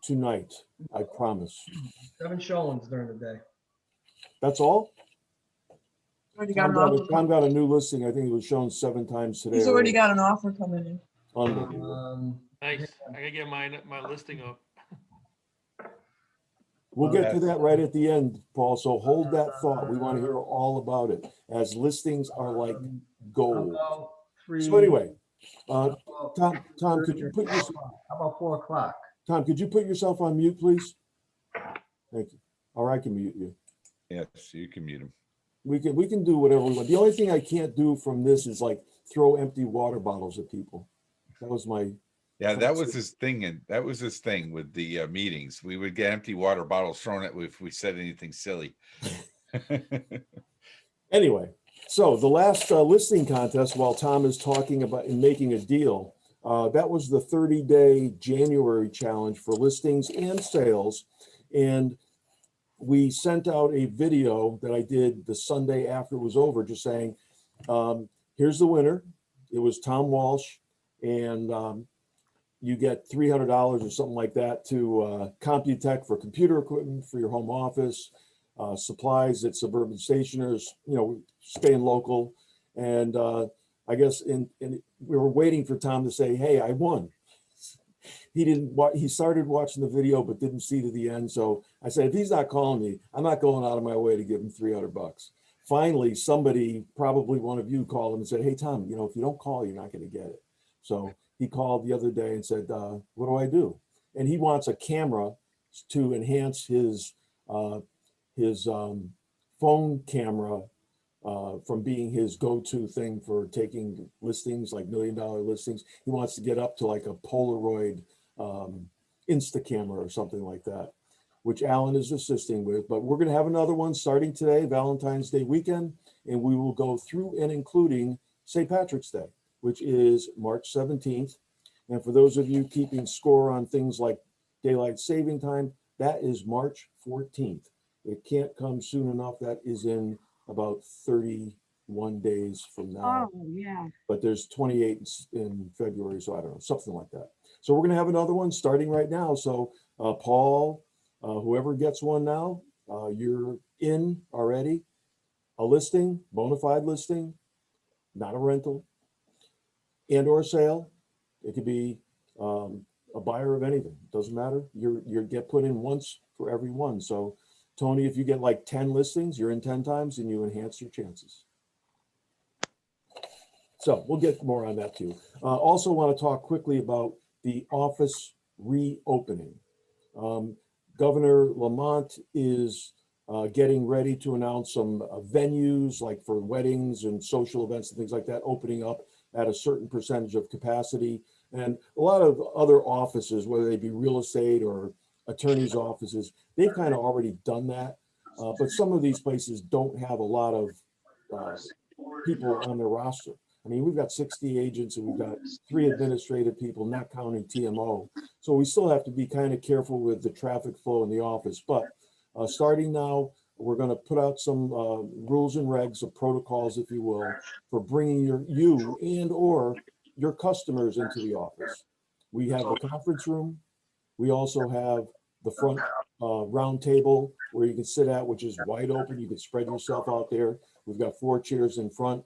tonight, I promise. 7 showings during the day. That's all? Already got an offer. Tom got a new listing. I think it was shown 7 times today. He's already got an offer coming in. Unbelievable. Nice. I gotta get my listing up. We'll get to that right at the end, Paul, so hold that thought. We want to hear all about it, as listings are like gold. About 3. So anyway, Tom, Tom, could you put yourself, how about 4 o'clock? Tom, could you put yourself on mute, please? Thank you. Or I can mute you. Yes, you can mute him. We can do whatever we want. The only thing I can't do from this is like throw empty water bottles at people. That was my. Yeah, that was his thing, and that was his thing with the meetings. We would get empty water bottles thrown at if we said anything silly. Anyway, so the last listing contest, while Tom is talking about and making a deal, that was the 30-day January challenge for listings and sales. And we sent out a video that I did the Sunday after it was over, just saying, here's the winner. It was Tom Walsh, and you get $300 or something like that to Computech for computer equipment for your home office, supplies at Suburban Stationers, staying local. And I guess we were waiting for Tom to say, hey, I won. He started watching the video, but didn't see to the end. So I said, if he's not calling me, I'm not going out of my way to give him $300. Finally, somebody, probably one of you, called him and said, hey, Tom, if you don't call, you're not going to get it. So he called the other day and said, what do I do? And he wants a camera to enhance his phone camera from being his go-to thing for taking listings, like $1 million listings. He wants to get up to like a Polaroid Insta camera or something like that, which Alan is assisting with. But we're going to have another one starting today, Valentine's Day weekend, and we will go through and including St. Patrick's Day, which is March 17th. And for those of you keeping score on things like daylight saving time, that is March 14th. It can't come soon enough. That is in about 31 days from now. Oh, yeah. But there's 28 in February, so I don't know, something like that. So we're going to have another one starting right now. So Paul, whoever gets one now, you're in already. A listing, bona fide listing, not a rental, and or sale. It could be a buyer of anything. Doesn't matter. You get put in once for every one. So Tony, if you get like 10 listings, you're in 10 times and you enhance your chances. So we'll get more on that too. Also want to talk quickly about the office reopening. Governor Lamont is getting ready to announce some venues like for weddings and social events and things like that, opening up at a certain percentage of capacity. And a lot of other offices, whether they be real estate or attorneys' offices, they've kind of already done that. But some of these places don't have a lot of people on their roster. I mean, we've got 60 agents and we've got 3 administrative people, not counting TMO. So we still have to be kind of careful with the traffic flow in the office. But starting now, we're going to put out some rules and regs or protocols, if you will, for bringing you and or your customers into the office. We have the conference room. We also have the front round table where you can sit at, which is wide open. You can spread yourself out there. We've got 4 chairs in front.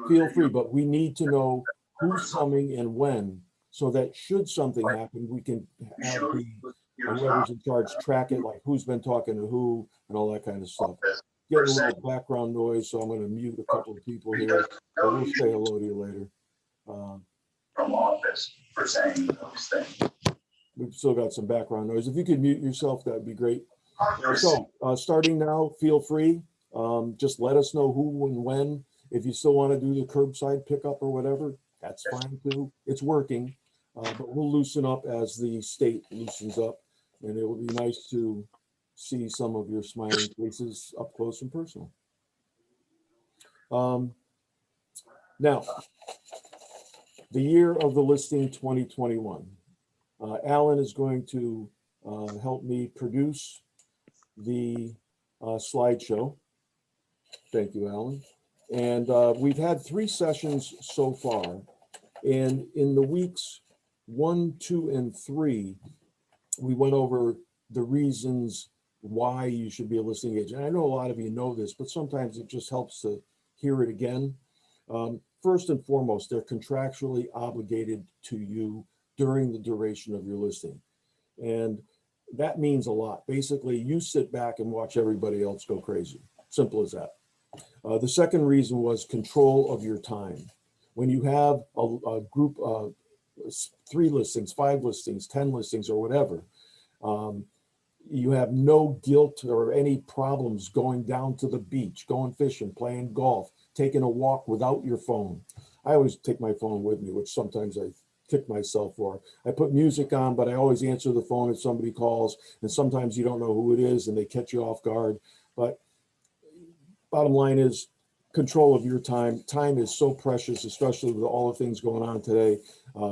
Feel free, but we need to know who's coming and when, so that should something happen, we can have the whoever's in charge track it, like who's been talking to who and all that kind of stuff. Get a little background noise, so I'm going to mute a couple of people here, but we'll say hello to you later. From office for saying those things. We've still got some background noise. If you could mute yourself, that'd be great. So starting now, feel free. Just let us know who and when. If you still want to do the curbside pickup or whatever, that's fine too. It's working, but we'll loosen up as the state loosens up, and it will be nice to see some of your smiling faces up close and personal. Now, the year of the listing 2021. Alan is going to help me produce the slideshow. Thank you, Alan. And we've had 3 sessions so far. And in the weeks 1, 2, and 3, we went over the reasons why you should be a listing agent. I know a lot of you know this, but sometimes it just helps to hear it again. First and foremost, they're contractually obligated to you during the duration of your listing. And that means a lot. Basically, you sit back and watch everybody else go crazy. Simple as that. The second reason was control of your time. When you have a group of 3 listings, 5 listings, 10 listings, or whatever, you have no guilt or any problems going down to the beach, going fishing, playing golf, taking a walk without your phone. I always take my phone with me, which sometimes I kick myself for. I put music on, but I always answer the phone if somebody calls, and sometimes you don't know who it is and they catch you off guard. But bottom line is control of your time. Time is so precious, especially with all the things going on today.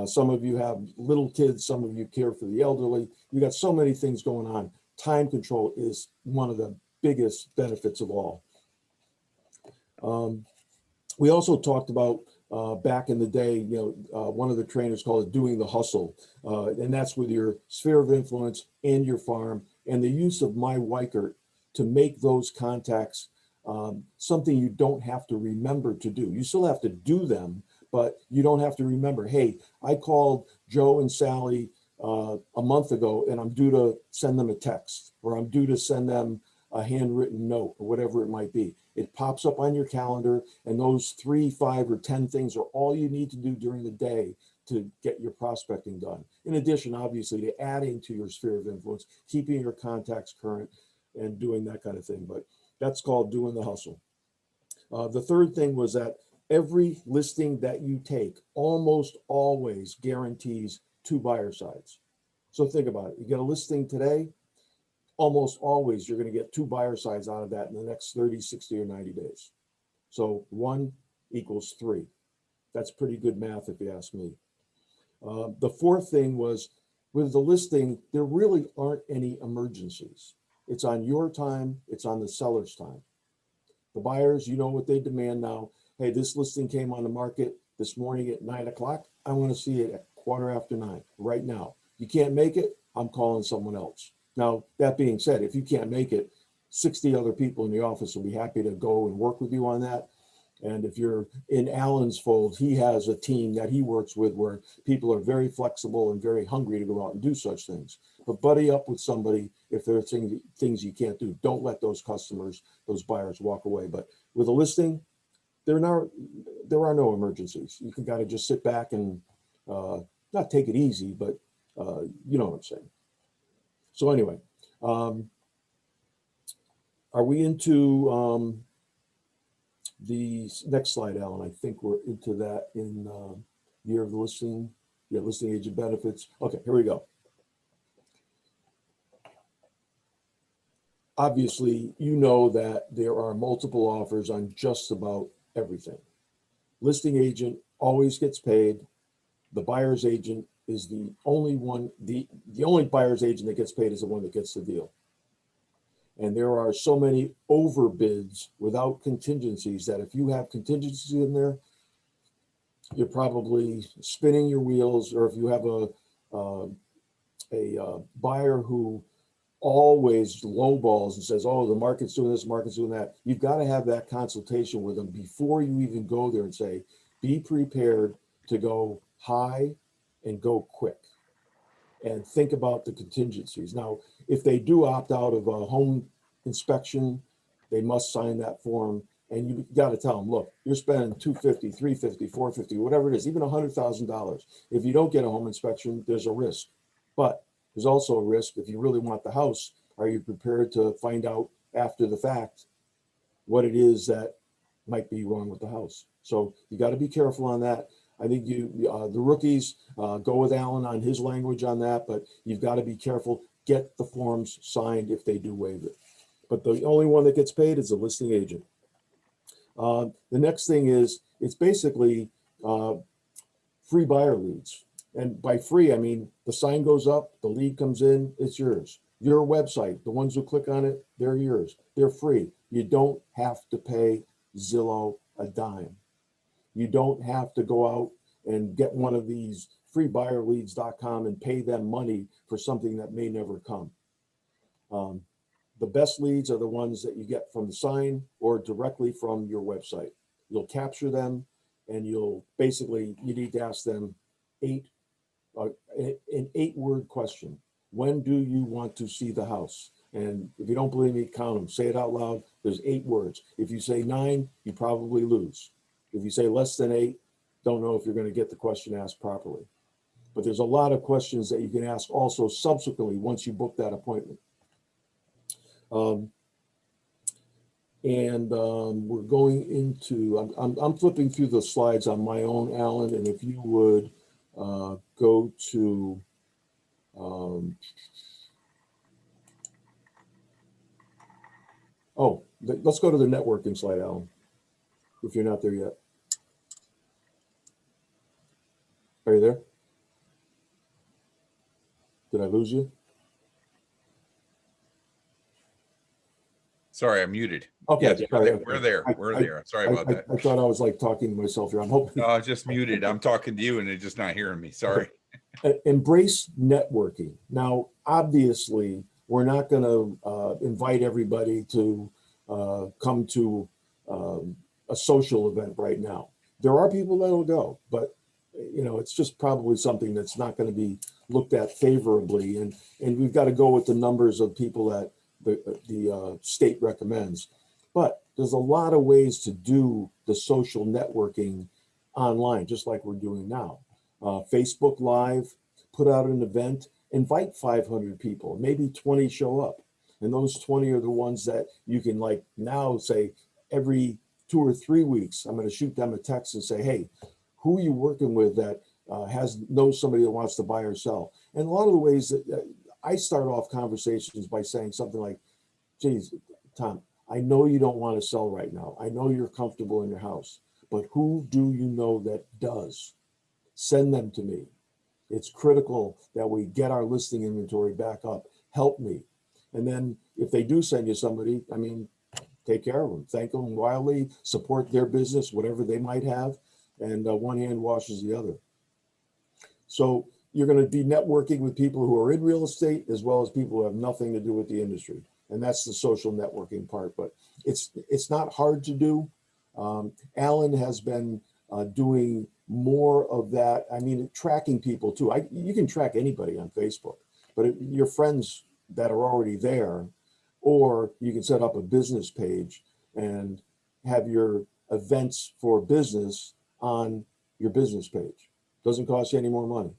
Some of you have little kids, some of you care for the elderly. You got so many things going on. Time control is one of the biggest benefits of all. We also talked about back in the day, one of the trainers called it doing the hustle. And that's with your sphere of influence and your farm and the use of My Weichert to make those contacts something you don't have to remember to do. You still have to do them, but you don't have to remember, hey, I called Joe and Sally a month ago and I'm due to send them a text, or I'm due to send them a handwritten note, or whatever it might be. It pops up on your calendar, and those 3, 5, or 10 things are all you need to do during the day to get your prospecting done. In addition, obviously, to adding to your sphere of influence, keeping your contacts current, and doing that kind of thing. But that's called doing the hustle. The third thing was that every listing that you take almost always guarantees 2 buyer sides. So think about it. You get a listing today, almost always you're going to get 2 buyer sides out of that in the next 30, 60, or 90 days. So 1 equals 3. That's pretty good math if you ask me. The fourth thing was, with the listing, there really aren't any emergencies. It's on your time, it's on the seller's time. The buyers, you know what they demand now. Hey, this listing came on the market this morning at 9 o'clock. I want to see it at 9:15 right now. You can't make it, I'm calling someone else. Now, that being said, if you can't make it, 60 other people in the office will be happy to go and work with you on that. And if you're in Alan's fold, he has a team that he works with where people are very flexible and very hungry to go out and do such things. But buddy up with somebody if there are things you can't do. Don't let those customers, those buyers walk away. But with a listing, there are no emergencies. You can kind of just sit back and not take it easy, but you know what I'm saying. So anyway, are we into the next slide, Alan? I think we're into that in year of the listing. Yeah, listing agent benefits. Okay, here we go. Obviously, you know that there are multiple offers on just about everything. Listing agent always gets paid. The buyer's agent is the only one, the only buyer's agent that gets paid is the one that gets the deal. And there are so many overbids without contingencies that if you have contingencies in there, you're probably spinning your wheels. Or if you have a buyer who always lowballs and says, oh, the market's doing this, market's doing that, you've got to have that consultation with them before you even go there and say, be prepared to go high and go quick. And think about the contingencies. Now, if they do opt out of a home inspection, they must sign that form. And you got to tell them, look, you're spending $250, $350, $450, whatever it is, even $100,000. If you don't get a home inspection, there's a risk. But there's also a risk if you really want the house. Are you prepared to find out after the fact what it is that might be wrong with the house? So you got to be careful on that. I think the rookies, go with Alan on his language on that, but you've got to be careful. Get the forms signed if they do waive it. But the only one that gets paid is the listing agent. The next thing is, it's basically free buyer leads. And by free, I mean the sign goes up, the lead comes in, it's yours. Your website, the ones who click on it, they're yours. They're free. You don't have to pay Zillow a dime. You don't have to go out and get one of these freebuyerleads.com and pay them money for something that may never come. The best leads are the ones that you get from the sign or directly from your website. You'll capture them and you need to ask them an 8-word question. When do you want to see the house? And if you don't believe me, count them, say it out loud. There's 8 words. If you say 9, you probably lose. If you say less than 8, don't know if you're going to get the question asked properly. But there's a lot of questions that you can ask also subsequently once you book that appointment. We're going into, I'm flipping through the slides on my own, Alan, and if you would go to, let's go to the networking slide, Alan, if you're not there yet. Are you there? Did I lose you? Sorry, I'm muted. Okay, Yes, sorry. we're there. We're there. Sorry about that. I thought I was like talking to myself here. I'm hoping. No, I was just muted. I'm talking to you and you're just not hearing me. Sorry. Embrace networking. Now, obviously, we're not going to invite everybody to come to a social event right now. There are people that will go, but it's just probably something that's not going to be looked at favorably, and we've got to go with the numbers of people that the state recommends. But there's a lot of ways to do the social networking online, just like we're doing now. Facebook Live, put out an event, invite 500 people, maybe 20 show up. And those 20 are the ones that you can now say every 2 or 3 weeks, I'm going to shoot them a text and say, hey, who are you working with that knows somebody that wants to buy or sell? And a lot of the ways that I start off conversations by saying something like, geez, Tom, I know you don't want to sell right now. I know you're comfortable in your house, but who do you know that does? Send them to me. It's critical that we get our listing inventory back up. Help me. And then if they do send you somebody, take care of them, thank them wildly, support their business, whatever they might have. And one hand washes the other. So you're going to be networking with people who are in real estate as well as people who have nothing to do with the industry. And that's the social networking part, but it's not hard to do. Alan has been doing more of that. Tracking people too. You can track anybody on Facebook, but your friends that are already there, or you can set up a business page and have your events for business on your business page. Doesn't cost you any more money.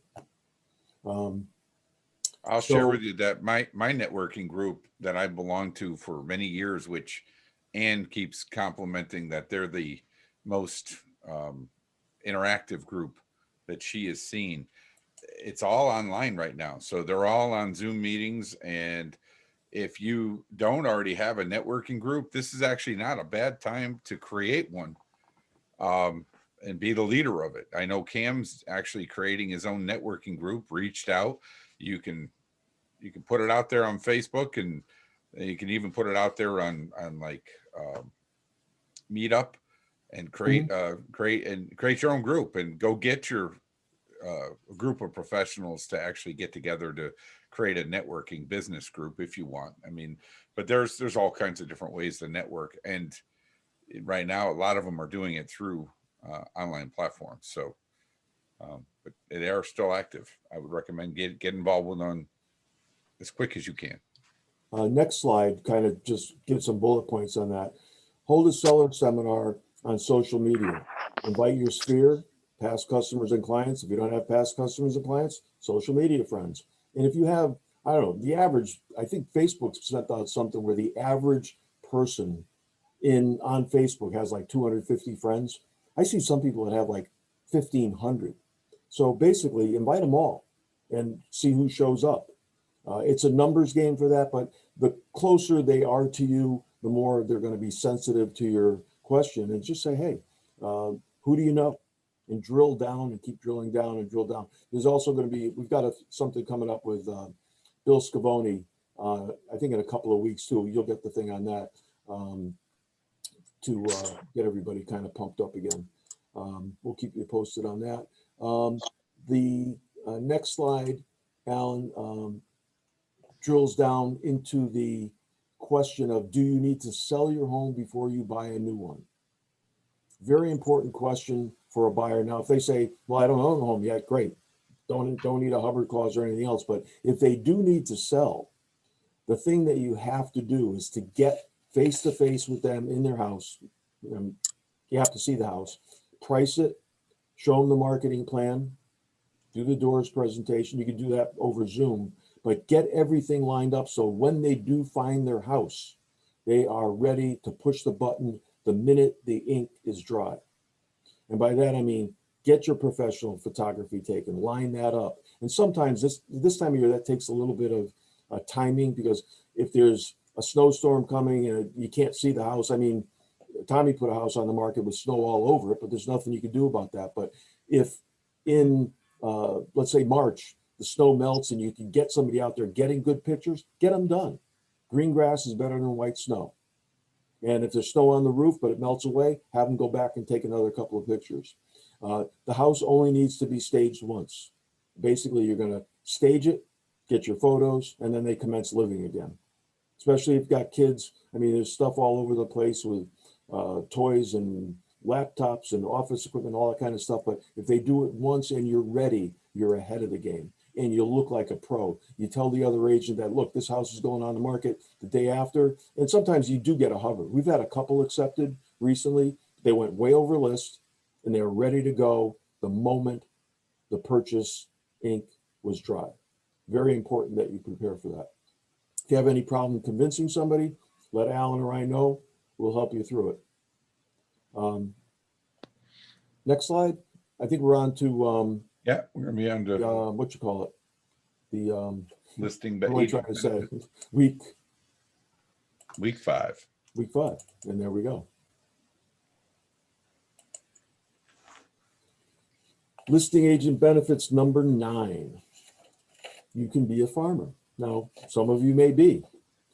I'll share with you that my networking group that I belong to for many years, which Ann keeps complimenting that they're the most interactive group that she has seen. It's all online right now. So they're all on Zoom meetings. And if you don't already have a networking group, this is actually not a bad time to create one. And be the leader of it. I know Cam's actually creating his own networking group, reached out. You can put it out there on Facebook, and you can even put it out there on Meetup, and create your own group and go get your group of professionals to actually get together to create a networking business group if you want. But there's all kinds of different ways to network, and right now a lot of them are doing it through online platforms. So, but they are still active. I would recommend get involved with them as quick as you can. Next slide kind of just gives some bullet points on that. Hold a seller seminar on social media. Invite your sphere, past customers and clients. If you don't have past customers and clients, social media friends. And if you have, I don't know, the average, I think Facebook's sent out something where the average person on Facebook has like 250 friends. I see some people that have like 1,500. So basically invite them all and see who shows up. It's a numbers game for that, but the closer they are to you, the more they're going to be sensitive to your question, and just say, hey, who do you know? And drill down and keep drilling down and drill down. There's also going to be, we've got something coming up with Bill Scavone, I think in a couple of weeks too. You'll get the thing on that. To get everybody kind of pumped up again. We'll keep you posted on that. The Next slide, Alan, drills down into the question of, do you need to sell your home before you buy a new one? Very important question for a buyer. Now, if they say, well, I don't own a home yet, great. Don't need a Hubbard clause or anything else. But if they do need to sell, the thing that you have to do is to get face to face with them in their house. You have to see the house, price it, show them the marketing plan, do the doors presentation. You can do that over Zoom, but get everything lined up so when they do find their house, they are ready to push the button the minute the ink is dry. And by that, I mean, get your professional photography taken, line that up. And sometimes this time of year, that takes a little bit of timing, because if there's a snowstorm coming and you can't see the house, I mean, Tommy put a house on the market with snow all over it, but there's nothing you can do about that. But if in, let's say March, the snow melts and you can get somebody out there getting good pictures, get them done. Green grass is better than white snow. And if there's snow on the roof, but it melts away, have them go back and take another couple of pictures. The house only needs to be staged once. Basically, you're going to stage it, get your photos, and then they commence living again. Especially if you've got kids. I mean, there's stuff all over the place with toys and laptops and office equipment, all that kind of stuff. But if they do it once and you're ready, you're ahead of the game and you'll look like a pro. You tell the other agent that, look, this house is going on the market the day after. And sometimes you do get a Hubbard. We've had a couple accepted recently. They went way over list and they were ready to go the moment the purchase ink was dry. Very important that you prepare for that. If you have any problem convincing somebody, let Alan or I know. We'll help you through it. Next slide. I think we're on to Yeah, we're gonna be on to what you call it? The listing, what am I trying to say? Week week 5. Week 5, and there we go. Listing agent benefits number 9. You can be a farmer. Now, some of you may be.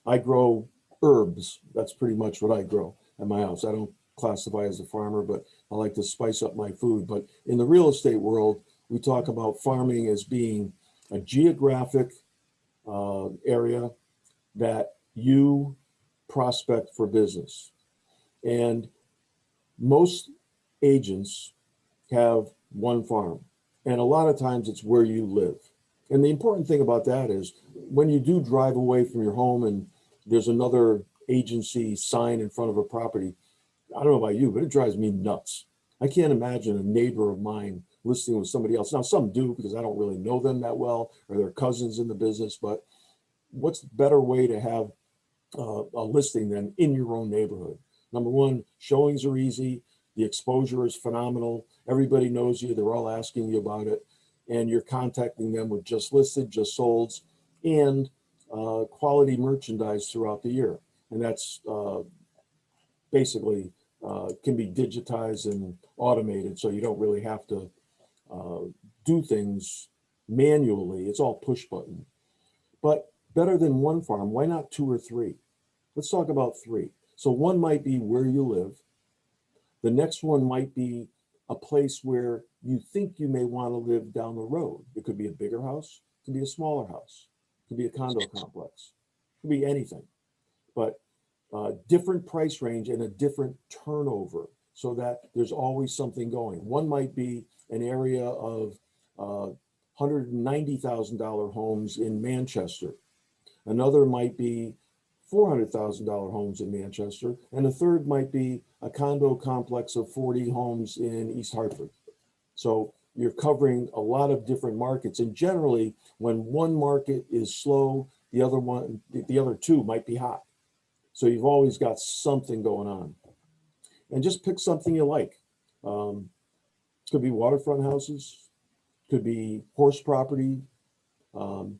I grow herbs. That's pretty much what I grow at my house. I don't classify as a farmer, but I like to spice up my food. But in the real estate world, we talk about farming as being a geographic area that you prospect for business. And most agents have one farm. And a lot of times it's where you live. And the important thing about that is when you do drive away from your home and there's another agency sign in front of a property, I don't know about you, but it drives me nuts. I can't imagine a neighbor of mine listing with somebody else. Now, some do because I don't really know them that well, or they're cousins in the business, but what's the better way to have a listing than in your own neighborhood? Number one, showings are easy. The exposure is phenomenal. Everybody knows you. They're all asking you about it. And you're contacting them with just listed, just solds, and quality merchandise throughout the year. And that's basically can be digitized and automated, so you don't really have to do things manually. It's all push button. But better than one farm, why not 2 or 3? Let's talk about 3. So one might be where you live. The next one might be a place where you think you may want to live down the road. It could be a bigger house, it could be a smaller house, it could be a condo complex, it could be anything. But different price range and a different turnover so that there's always something going. One might be an area of $190,000 homes in Manchester. Another might be $400,000 homes in Manchester. And a third might be a condo complex of 40 homes in East Hartford. So you're covering a lot of different markets. And generally, when one market is slow, the other 2 might be hot. So you've always got something going on. And just pick something you like. Could be waterfront houses, could be horse property. And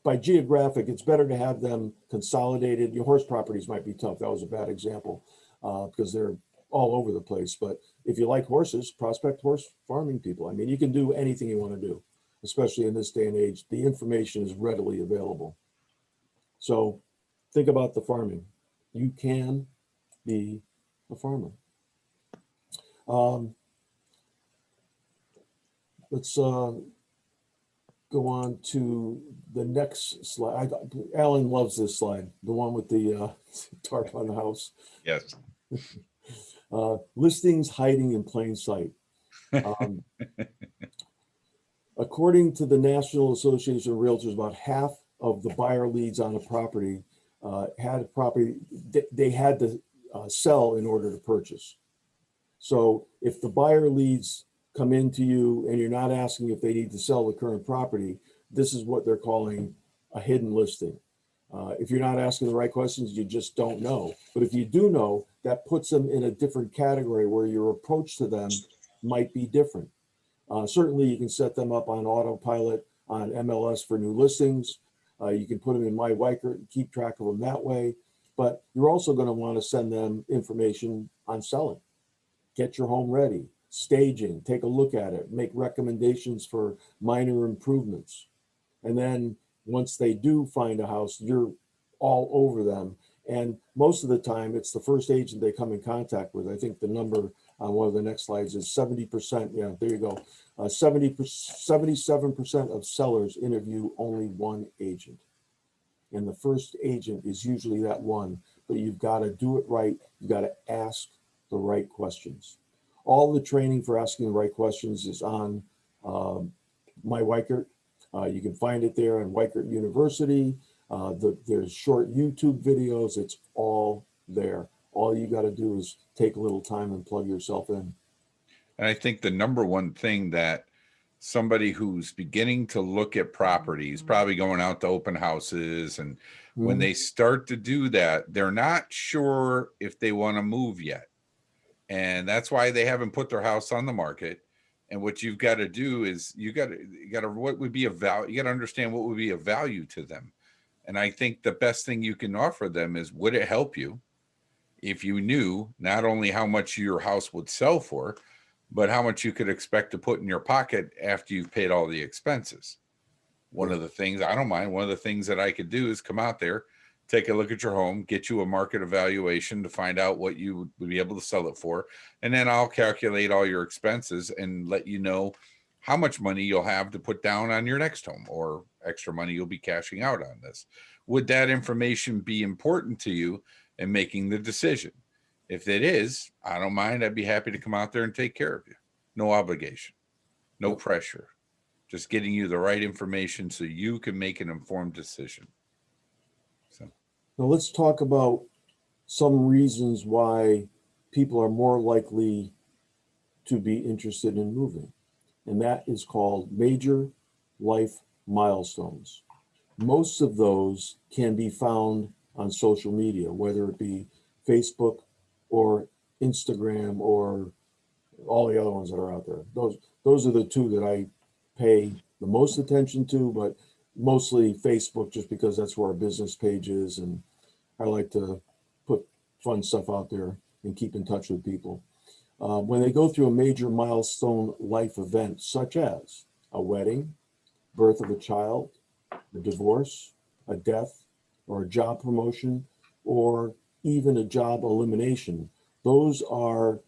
by geographic, it's better to have them consolidated. Your horse properties might be tough. That was a bad example because they're all over the place. But if you like horses, prospect horse farming people. I mean, you can do anything you want to do, especially in this day and age. The information is readily available. So think about the farming. You can be a farmer. Let's go on to the next slide. Alan loves this slide, the one with the tarp on the house. Yes. Listings hiding in plain sight. Um, According to the National Association of Realtors, about half of the buyer leads on a property had a property they had to sell in order to purchase. So if the buyer leads come into you and you're not asking if they need to sell the current property, this is what they're calling a hidden listing. If you're not asking the right questions, you just don't know. But if you do know, that puts them in a different category where your approach to them might be different. Certainly, you can set them up on autopilot on MLS for new listings. You can put them in My Weicker and keep track of them that way. But you're also going to want to send them information on selling. Get your home ready, staging, take a look at it, make recommendations for minor improvements. And then once they do find a house, you're all over them. And most of the time, it's the first agent they come in contact with. I think the number on one of the next slides is 70%. Yeah, there you go. 77% of sellers interview only one agent. And the first agent is usually that one, but you've got to do it right. You got to ask the right questions. All the training for asking the right questions is on My Weicker. You can find it there on Weicker University. There's short YouTube videos. It's all there. All you got to do is take a little time and plug yourself in. And I think the number one thing that somebody who's beginning to look at properties, probably going out to open houses, and when they start to do that, they're not sure if they want to move yet. And that's why they haven't put their house on the market. And what you've got to do is you got to what would be a value. You got to understand what would be a value to them. And I think the best thing you can offer them is, would it help you if you knew not only how much your house would sell for, but how much you could expect to put in your pocket after you've paid all the expenses? One of the things, I don't mind, one of the things that I could do is come out there, take a look at your home, get you a market evaluation to find out what you would be able to sell it for. And then I'll calculate all your expenses and let you know how much money you'll have to put down on your next home, or extra money you'll be cashing out on this. Would that information be important to you in making the decision? If it is, I don't mind. I'd be happy to come out there and take care of you. No obligation, no pressure, just getting you the right information so you can make an informed decision. So now let's talk about some reasons why people are more likely to be interested in moving. And that is called major life milestones. Most of those can be found on social media, whether it be Facebook or Instagram or all the other ones that are out there. Those are the two that I pay the most attention to, but mostly Facebook, just because that's where our business page is, and I like to put fun stuff out there and keep in touch with people. When they go through a major milestone life event, such as a wedding, birth of a child, a divorce, a death, or a job promotion, or even a job elimination, those are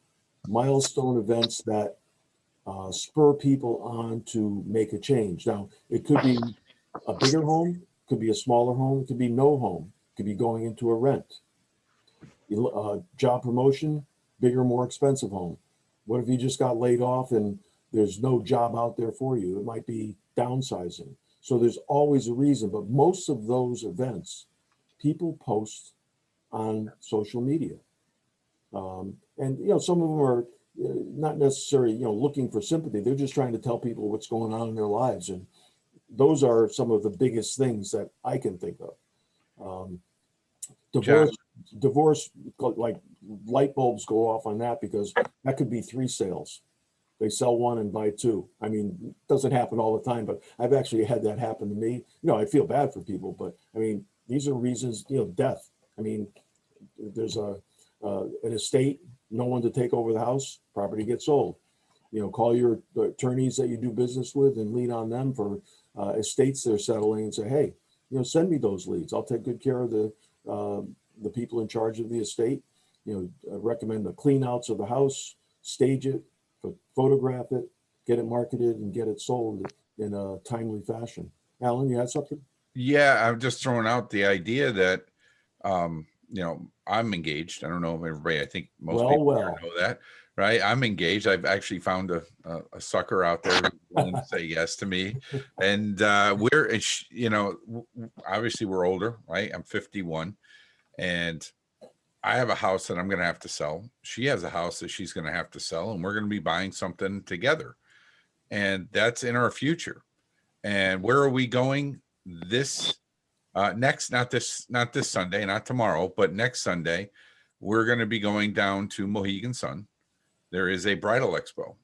milestone events that spur people on to make a change. Now, it could be a bigger home, could be a smaller home, could be no home, could be going into a rent. Job promotion, bigger, more expensive home. What if you just got laid off and there's no job out there for you? It might be downsizing. So there's always a reason, but most of those events, people post on social media. And, some of them are not necessarily, looking for sympathy. They're just trying to tell people what's going on in their lives. And those are some of the biggest things that I can think of. Divorce, like light bulbs go off on that, because that could be 3 sales. They sell one and buy 2. I mean, it doesn't happen all the time, but I've actually had that happen to me. I feel bad for people, but I mean, these are reasons, death. I mean, there's an estate, no one to take over the house, property gets sold. Call your attorneys that you do business with and lean on them for estates they're settling, and say, hey, send me those leads. I'll take good care of the people in charge of the estate. Recommend the clean outs of the house, stage it, photograph it, get it marketed, and get it sold in a timely fashion. Alan, you had something? Yeah, I'm just throwing out the idea that, I'm engaged. I don't know if everybody, I think most people here know that, right? I'm engaged. I've actually found a sucker out there who's willing to say yes to me. And obviously we're older, right? I'm 51 and I have a house that I'm going to have to sell. She has a house that she's going to have to sell, and we're going to be buying something together. And that's in our future. And where are we going this not this Sunday, not tomorrow, but next Sunday? We're going to be going down to Mohegan Sun. There is a bridal expo,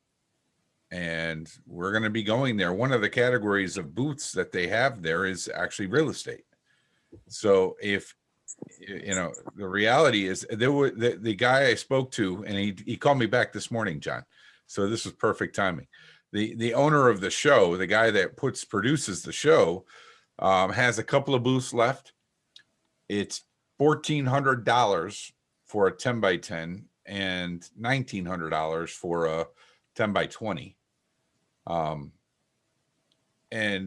and we're going to be going there. One of the categories of booths that they have there is actually real estate. So if the reality is, there were the guy I spoke to, and he called me back this morning, John. So this was perfect timing. The owner of the show, the guy that produces the show, has a couple of booths left. It's $1,400 for a 10 by 10 and $1,900 for a 10 by 20. And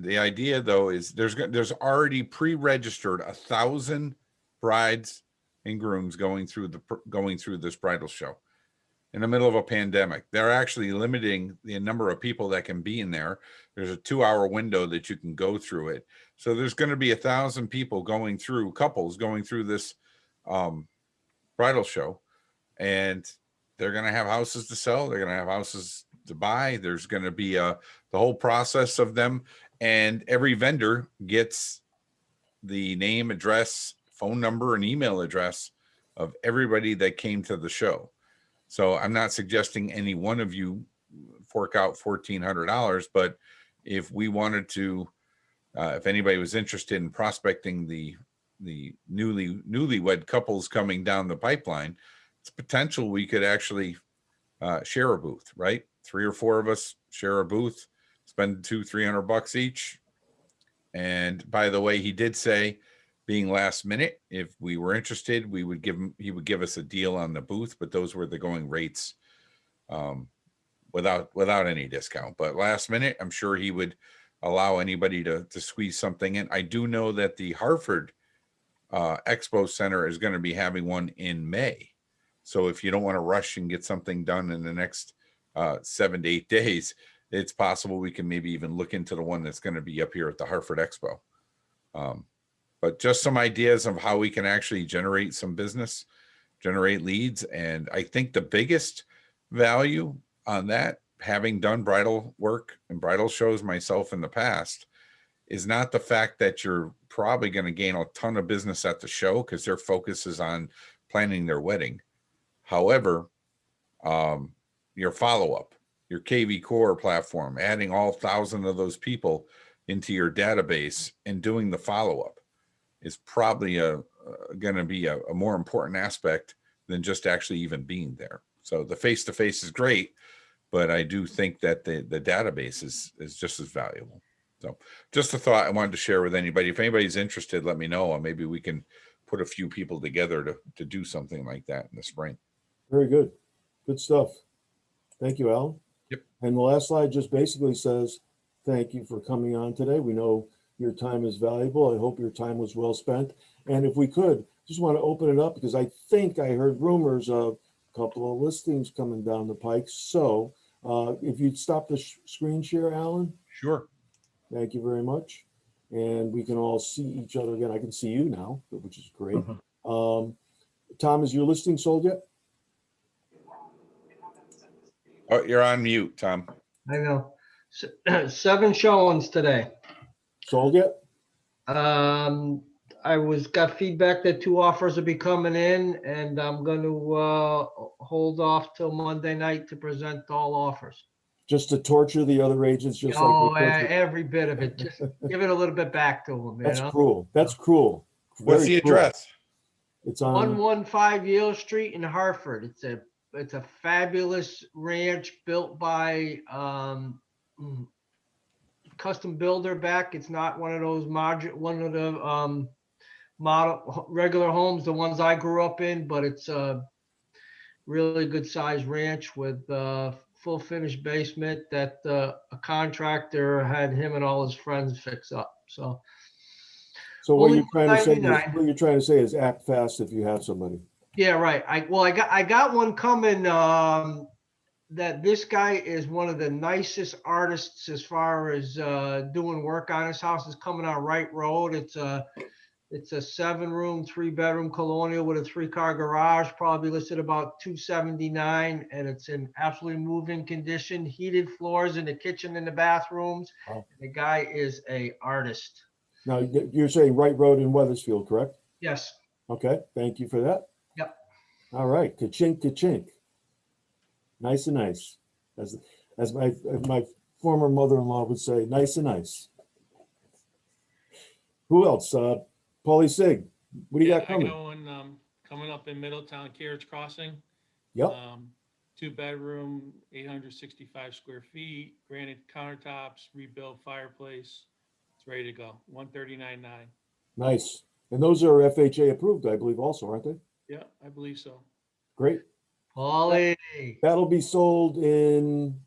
the idea though is there's already pre-registered 1,000 brides and grooms going through this bridal show in the middle of a pandemic. They're actually limiting the number of people that can be in there. There's a 2-hour window that you can go through it. So there's going to be 1,000 people couples going through this bridal show, and they're going to have houses to sell. They're going to have houses to buy. There's going to be the whole process of them, and every vendor gets the name, address, phone number, and email address of everybody that came to the show. So I'm not suggesting any one of you fork out $1,400, but if we wanted to, if anybody was interested in prospecting the newlywed couples coming down the pipeline, it's potential we could actually share a booth, right? 3 or 4 of us share a booth, spend $200-300 each. And by the way, he did say, being last minute, if we were interested, he would give us a deal on the booth, but those were the going rates, without any discount. But last minute, I'm sure he would allow anybody to squeeze something in. I do know that the Hartford Expo Center is going to be having one in May. So if you don't want to rush and get something done in the next 7 to 8 days, it's possible we can maybe even look into the one that's going to be up here at the Hartford Expo. But just some ideas of how we can actually generate some business, generate leads. And I think the biggest value on that, having done bridal work and bridal shows myself in the past, is not the fact that you're probably going to gain a ton of business at the show because their focus is on planning their wedding. However, your follow-up, your KV Core platform, adding all 1,000 of those people into your database and doing the follow-up is probably going to be a more important aspect than just actually even being there. So the face-to-face is great, but I do think that the database is just as valuable. So just a thought I wanted to share with anybody. If anybody's interested, let me know, and maybe we can put a few people together to do something like that in the spring. Very good. Good stuff. Thank you, Alan. Yep. And the last slide just basically says, thank you for coming on today. We know your time is valuable. I hope your time was well spent. And if we could, just want to open it up because I think I heard rumors of a couple of listings coming down the pike. So if you'd stop the screen share, Alan. Sure. Thank you very much. And we can all see each other again. I can see you now, which is great. Tom, is your listing sold yet? Oh, you're on mute, Tom. I know. 7 showings today. Sold yet? I got feedback that 2 offers will be coming in, and I'm going to hold off till Monday night to present all offers. Just to torture the other agents, just Oh, like they torture- every bit of it. Just give it a little bit back to them. That's cruel. That's cruel. What's Very the cruel. address? It's on 115 Yale Street in Hartford. It's a fabulous ranch built by custom builder back. It's not one of those model regular homes, the ones I grew up in, but it's a really good sized ranch with full finished basement that a contractor had him and all his friends fix up. So So what Only you're trying to say is, $199. what you're trying to say is act fast if you have somebody. yeah, right. I got one coming. That this guy is one of the nicest artists as far as doing work on his house. Is coming on Wright Road. It's a 7-room, 3-bedroom colonial with a 3-car garage, probably listed about $279, and it's in absolutely moving condition. Heated floors in the kitchen and the bathrooms. Wow. The guy is a artist. Now, you're saying Wright Road in Weathersfield, correct? Yes. Okay, thank you for that. Yep. All right, ka-chink, ka-chink. Nice and nice. As my former mother-in-law would say, nice and nice. Who else? Paulie Sig, what do you got I coming? got one coming up in Middletown, Carriage Crossing. Yep, 2-bedroom, 865 square feet, granite countertops, rebuilt fireplace. It's ready to go. 139.9. nice. And those are FHA approved, I believe also, aren't they? Yeah, I believe so. Great. Paulie. That'll be sold in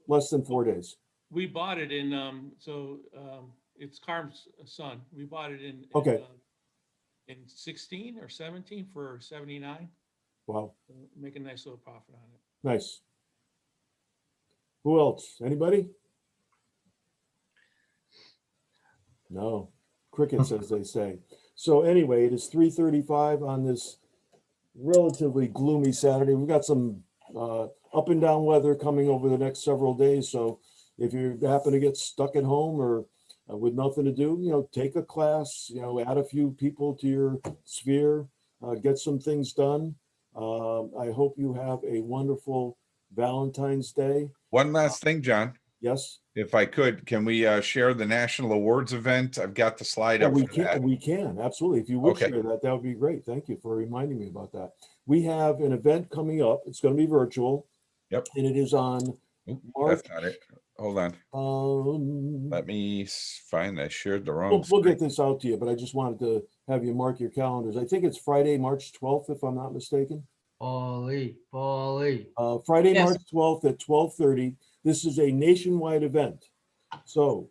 less than 4 days. We bought it in, it's Carm's son. We bought it in. Okay. In 16 or 17 for 79. Wow, Make a nice little profit on it. nice. Who else? Anybody? No, crickets, as they say. So anyway, it is 3:35 on this relatively gloomy Saturday. We've got some up and down weather coming over the next several days. So if you happen to get stuck at home or with nothing to do, take a class, add a few people to your sphere, get some things done. I hope you have a wonderful Valentine's Day. One last thing, John, Yes. if I could, can we share the National Awards event? I've got the slide Oh, up we for that. can, we can, absolutely. If you would Okay. share that, that would be great. Thank you for reminding me about that. We have an event coming up. It's going to be virtual. Yep. And it is on Oop, March. That's not it. Hold on. Let me find, I shared the wrong. We'll get screen. this out to you, but I just wanted to have you mark your calendars. I think it's Friday, March 12th, if I'm not mistaken. Paulie. Friday, Yes. March 12th at 12:30. This is a nationwide event. So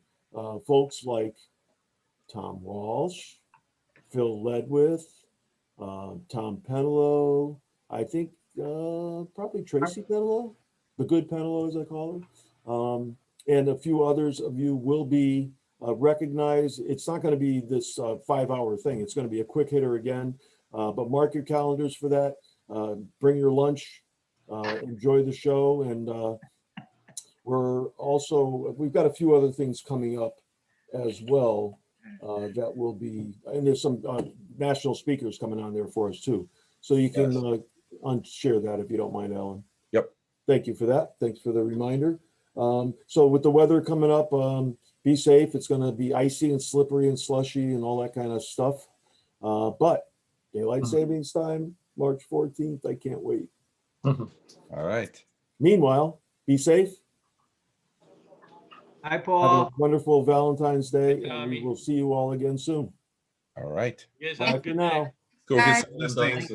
folks like Tom Walsh, Phil Ledwith, Tom Peneloe, I think probably Tracy Peneloe, the good Peneloe as I call her, and a few others of you will be recognized. It's not going to be this 5-hour thing. It's going to be a quick hitter again, but mark your calendars for that. Bring your lunch, enjoy the show, and we've got a few other things coming up as well that will be, and there's some national speakers coming on there for us too. So you can unshare that if you don't mind, Alan. Yep. Thank you for that. Thanks for the reminder. So with the weather coming up, be safe. It's going to be icy and slippery and slushy and all that kind of stuff. But daylight savings time, March 14th, I can't wait. All right. Meanwhile, be safe. Hi, Have Paul. a wonderful Valentine's Day, Hi, and we Tommy. will see you all again soon. All right. You guys Bye have a for good now. day. Go Bye. get some of this things.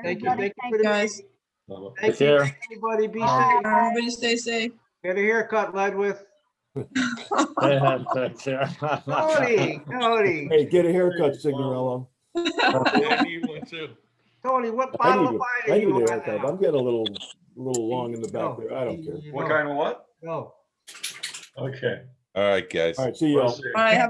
Thank you for the Guys, Thank you, everybody. Be safe. everybody stay safe. Get a haircut, Ledwith. Tony. Hey, get a haircut, Signorello. I need one too. Tony, what I bottle need of it. wine I are need you a on haircut. now? I'm getting a little long in the back there. I don't care. You What know. kind of what? No. Okay. All right, guys. All right, see y'all. We'll see. Bye. Have